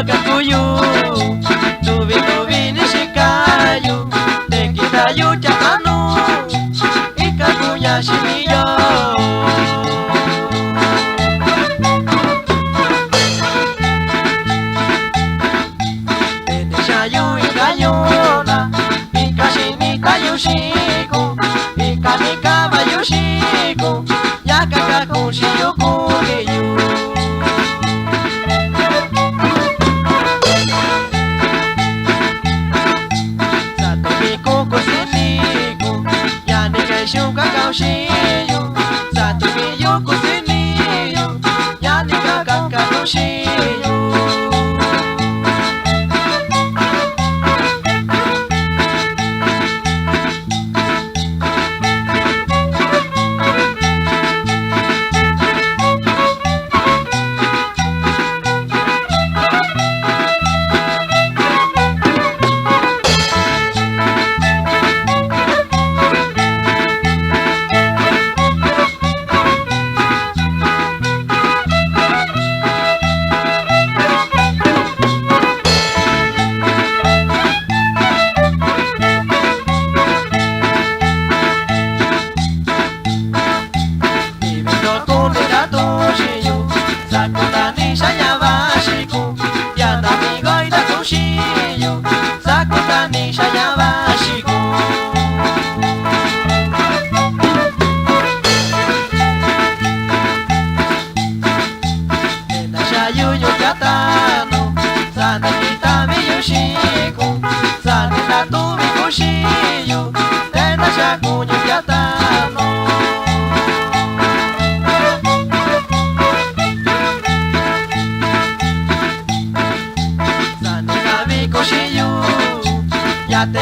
kakuyu tubi tubi nishikayu te kitayu chatanu ikakunya shimiyo tene shayu ikayona ikashini kayushiku ikanika bayushiku yakakakushi yukugeyu Shuka kaushiyu, satubi yuku siniyu, yani kakakaushiyu. Sakutani shayabashiku Yana migo itakushiyu Sakutani shayabashiku Ena shayuyu katano Sane kitami yushiku Sane natumi kushiyu Ena shakunyu katano Yate